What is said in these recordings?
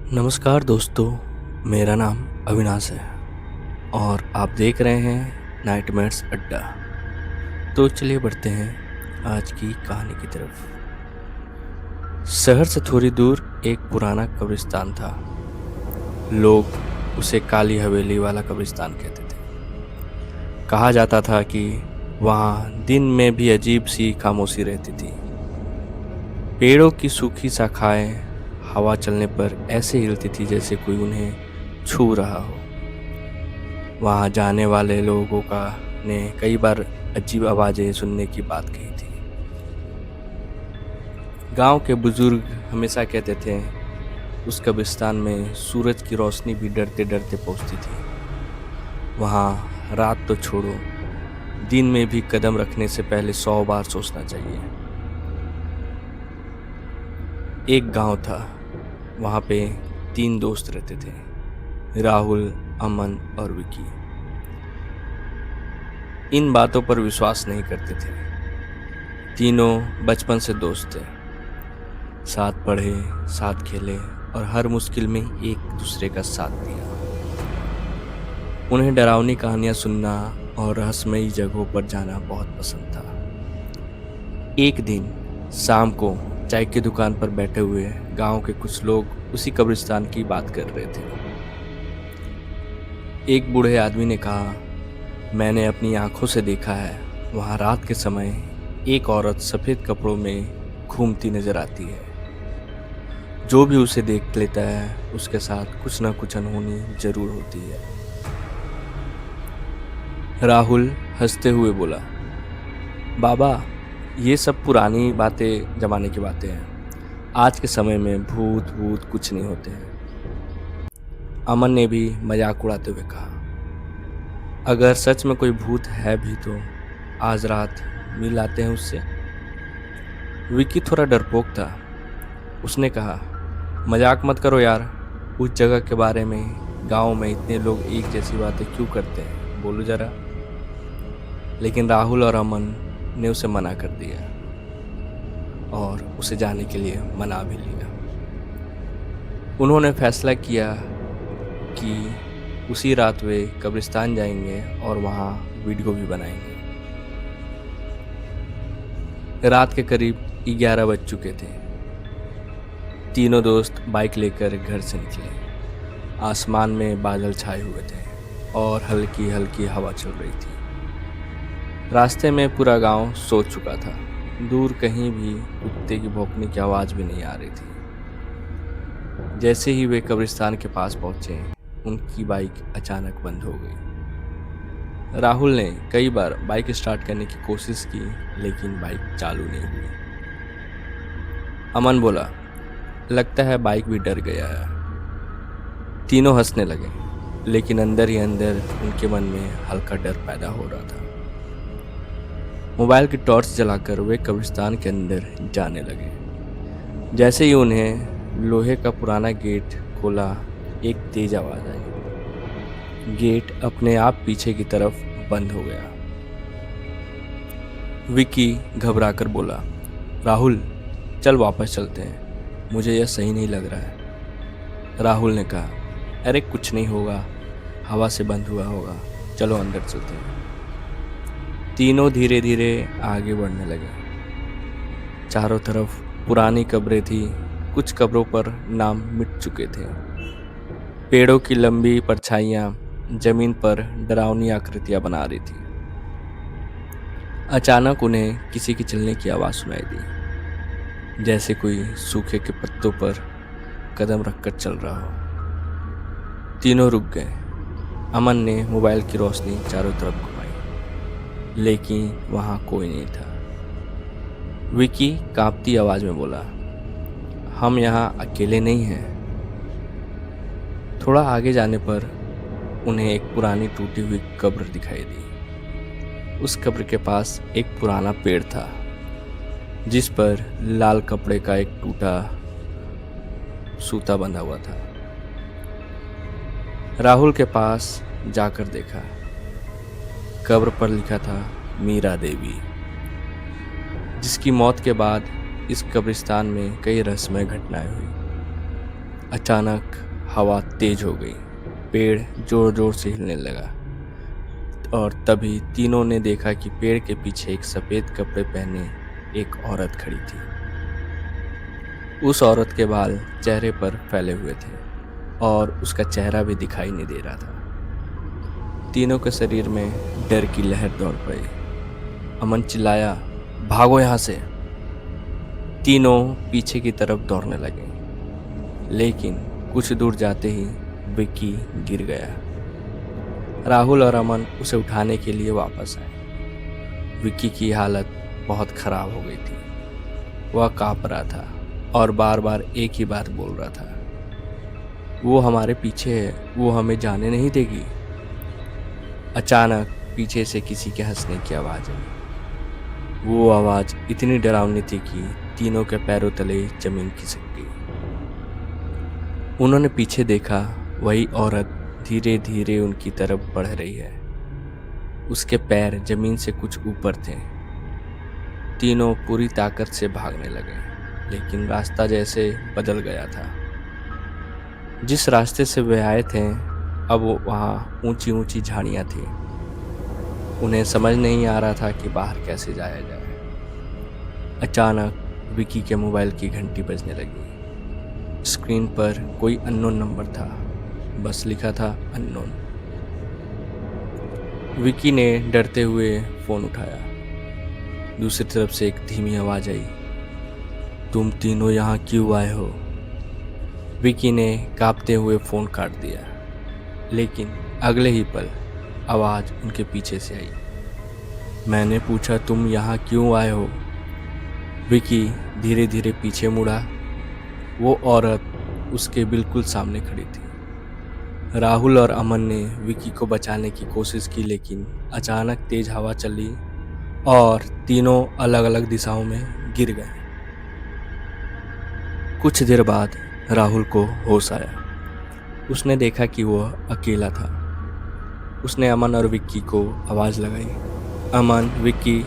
नमस्कार दोस्तों, मेरा नाम अविनाश है और आप देख रहे हैं नाइटमेयर्स अड्डा। तो चलिए बढ़ते हैं आज की कहानी की तरफ। शहर से थोड़ी दूर एक पुराना कब्रिस्तान था। लोग उसे काली हवेली वाला कब्रिस्तान कहते थे। कहा जाता था कि वहाँ दिन में भी अजीब सी खामोशी रहती थी। पेड़ों की सूखी शाखाएं हवा चलने पर ऐसे हिलती थी जैसे कोई उन्हें छू रहा हो। वहां जाने वाले लोगों का ने कई बार अजीब आवाजें सुनने की बात कही थी। गांव के बुजुर्ग हमेशा कहते थे उस कब्रिस्तान में सूरज की रोशनी भी डरते डरते पहुंचती थी। वहां रात तो छोड़ो, दिन में भी कदम रखने से पहले 100 बार सोचना चाहिए। एक गांव था, वहां पे 3 दोस्त रहते थे, राहुल, अमन और विकी। इन बातों पर विश्वास नहीं करते थे। तीनों बचपन से दोस्त थे, साथ पढ़े, साथ खेले और हर मुश्किल में एक दूसरे का साथ दिया। उन्हें डरावनी कहानियां सुनना और रहस्यमयी जगहों पर जाना बहुत पसंद था। एक दिन शाम को चाय की दुकान पर बैठे हुए गांव के कुछ लोग उसी कब्रिस्तान की बात कर रहे थे। एक बूढ़े आदमी ने कहा, मैंने अपनी आंखों से देखा है, वहां रात के समय एक औरत सफेद कपड़ों में घूमती नजर आती है। जो भी उसे देख लेता है उसके साथ कुछ ना कुछ अनहोनी जरूर होती है। राहुल हंसते हुए बोला, बाबा, ये सब पुरानी बातें, जमाने की बातें हैं। आज के समय में भूत भूत कुछ नहीं होते हैं। अमन ने भी मजाक उड़ाते हुए कहा, अगर सच में कोई भूत है भी तो आज रात मिल आते हैं उससे। विकी थोड़ा डरपोक था। उसने कहा, मजाक मत करो यार, उस जगह के बारे में गांव में इतने लोग एक जैसी बातें क्यों करते हैं, बोलो जरा। लेकिन राहुल और अमन ने उसे मना कर दिया और उसे जाने के लिए मना भी लिया। उन्होंने फैसला किया कि उसी रात वे कब्रिस्तान जाएंगे और वहां वीडियो भी बनाएंगे। रात के करीब 11 बज चुके थे। तीनों दोस्त बाइक लेकर घर से निकले। आसमान में बादल छाए हुए थे और हल्की हल्की हवा चल रही थी। रास्ते में पूरा गांव सो चुका था। दूर कहीं भी कुत्ते की भौंकने की आवाज़ भी नहीं आ रही थी। जैसे ही वे कब्रिस्तान के पास पहुंचे, उनकी बाइक अचानक बंद हो गई। राहुल ने कई बार बाइक स्टार्ट करने की कोशिश की, लेकिन बाइक चालू नहीं हुई। अमन बोला, लगता है बाइक भी डर गया है। तीनों हंसने लगे, लेकिन अंदर ही अंदर उनके मन में हल्का डर पैदा हो रहा था। मोबाइल की टॉर्च जलाकर वे कब्रिस्तान के अंदर जाने लगे। जैसे ही उन्हें लोहे का पुराना गेट खोला, एक तेज आवाज आई। गेट अपने आप पीछे की तरफ बंद हो गया। विकी घबराकर बोला, राहुल, चल वापस चलते हैं, मुझे यह सही नहीं लग रहा है। राहुल ने कहा, अरे कुछ नहीं होगा, हवा से बंद हुआ होगा, चलो अंदर चलते हैं। तीनों धीरे धीरे आगे बढ़ने लगे। चारों तरफ पुरानी कब्रें थी, कुछ कब्रों पर नाम मिट चुके थे। पेड़ों की लंबी परछाइयां जमीन पर डरावनी आकृतियां बना रही थी। अचानक उन्हें किसी की चलने की आवाज़ सुनाई दी, जैसे कोई सूखे के पत्तों पर कदम रखकर चल रहा हो। तीनों रुक गए। अमन ने मोबाइल की रोशनी चारों तरफ घुमाई, लेकिन वहां कोई नहीं था। विकी कांपती आवाज में बोला, हम यहाँ अकेले नहीं हैं। थोड़ा आगे जाने पर उन्हें एक पुरानी टूटी हुई कब्र दिखाई दी। उस कब्र के पास एक पुराना पेड़ था, जिस पर लाल कपड़े का एक टूटा सूता बंधा हुआ था। राहुल के पास जाकर देखा, कब्र पर लिखा था मीरा देवी, जिसकी मौत के बाद इस कब्रिस्तान में कई रहस्यमय घटनाएं हुई। अचानक हवा तेज हो गई, पेड़ जोर जोर से हिलने लगा और तभी तीनों ने देखा कि पेड़ के पीछे एक सफेद कपड़े पहने एक औरत खड़ी थी। उस औरत के बाल चेहरे पर फैले हुए थे और उसका चेहरा भी दिखाई नहीं दे रहा था। तीनों के शरीर में डर की लहर दौड़ पड़ी। अमन चिल्लाया, भागो यहाँ से। तीनों पीछे की तरफ दौड़ने लगे, लेकिन कुछ दूर जाते ही विक्की गिर गया। राहुल और अमन उसे उठाने के लिए वापस आए। विक्की की हालत बहुत खराब हो गई थी। वह काँप रहा था और बार बार एक ही बात बोल रहा था, वो हमारे पीछे है, वो हमें जाने नहीं देगी। अचानक पीछे से किसी के हंसने की आवाज़ आई। वो आवाज़ इतनी डरावनी थी कि तीनों के पैरों तले जमीन खिसक गई। उन्होंने पीछे देखा, वही औरत धीरे धीरे उनकी तरफ बढ़ रही है। उसके पैर जमीन से कुछ ऊपर थे। तीनों पूरी ताकत से भागने लगे, लेकिन रास्ता जैसे बदल गया था। जिस रास्ते से वे आए थे, अब वहाँ ऊंची ऊंची झाड़ियाँ थीं। उन्हें समझ नहीं आ रहा था कि बाहर कैसे जाया जाए। अचानक विकी के मोबाइल की घंटी बजने लगी। स्क्रीन पर कोई अननोन नंबर था, बस लिखा था अननोन। विकी ने डरते हुए फ़ोन उठाया। दूसरी तरफ से एक धीमी आवाज़ आई, तुम तीनों यहाँ क्यों आए हो? विकी ने कांपते हुए फ़ोन काट दिया, लेकिन अगले ही पल आवाज़ उनके पीछे से आई, मैंने पूछा तुम यहाँ क्यों आए हो? विकी धीरे धीरे पीछे मुड़ा। वो औरत उसके बिल्कुल सामने खड़ी थी। राहुल और अमन ने विकी को बचाने की कोशिश की, लेकिन अचानक तेज हवा चली और तीनों अलग अलग दिशाओं में गिर गए। कुछ देर बाद राहुल को होश आया। उसने देखा कि वह अकेला था। उसने अमन और विक्की को आवाज़ लगाई, अमन, विक्की।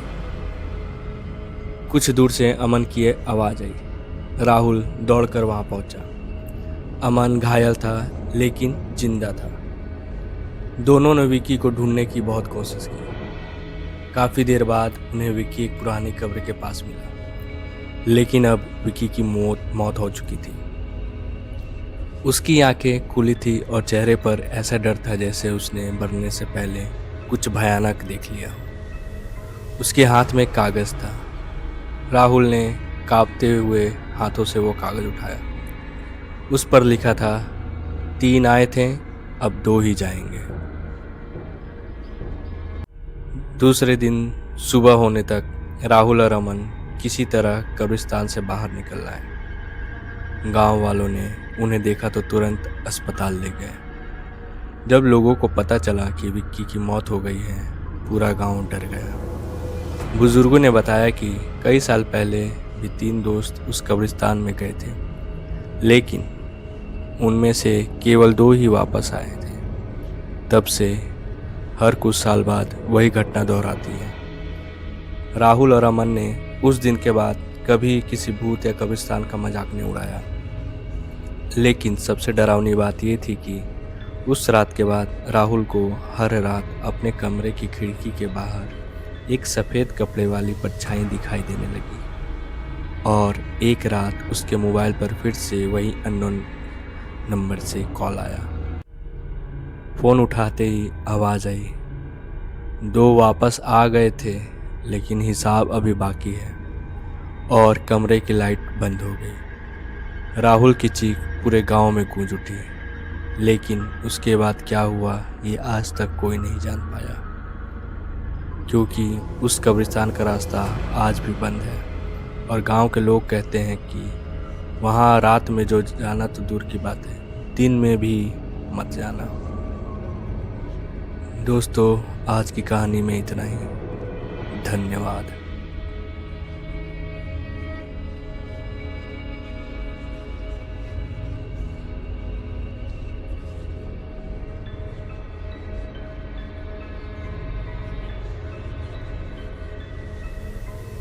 कुछ दूर से अमन की आवाज़ आई। राहुल दौड़कर वहाँ पहुँचा। अमन घायल था, लेकिन जिंदा था। दोनों ने विक्की को ढूंढने की बहुत कोशिश की। काफ़ी देर बाद उन्हें विक्की एक पुरानी कब्र के पास मिला, लेकिन अब विक्की की मौत हो चुकी थी। उसकी आंखें खुली थी और चेहरे पर ऐसा डर था जैसे उसने मरने से पहले कुछ भयानक देख लिया हो। उसके हाथ में कागज़ था। राहुल ने कांपते हुए हाथों से वो कागज़ उठाया। उस पर लिखा था, 3 आए थे, अब 2 ही जाएंगे। दूसरे दिन सुबह होने तक राहुल और अमन किसी तरह कब्रिस्तान से बाहर निकल आए। गांव वालों ने उन्हें देखा तो तुरंत अस्पताल ले गए। जब लोगों को पता चला कि विक्की की मौत हो गई है, पूरा गांव डर गया। बुजुर्गों ने बताया कि कई साल पहले भी 3 दोस्त उस कब्रिस्तान में गए थे, लेकिन उनमें से केवल 2 ही वापस आए थे। तब से हर कुछ साल बाद वही घटना दोहराती है। राहुल और अमन ने उस दिन के बाद कभी किसी भूत या कब्रिस्तान का मजाक नहीं उड़ाया, लेकिन सबसे डरावनी बात यह थी कि उस रात के बाद राहुल को हर रात अपने कमरे की खिड़की के बाहर एक सफ़ेद कपड़े वाली परछाई दिखाई देने लगी और एक रात उसके मोबाइल पर फिर से वही अननोन नंबर से कॉल आया। फ़ोन उठाते ही आवाज़ आई, 2 वापस आ गए थे, लेकिन हिसाब अभी बाकी है। और कमरे की लाइट बंद हो गई। राहुल की चीख पूरे गांव में गूंज उठी, लेकिन उसके बाद क्या हुआ ये आज तक कोई नहीं जान पाया, क्योंकि उस कब्रिस्तान का रास्ता आज भी बंद है और गांव के लोग कहते हैं कि वहां रात में जो जाना तो दूर की बात है, दिन में भी मत जाना। दोस्तों, आज की कहानी में इतना ही। धन्यवाद।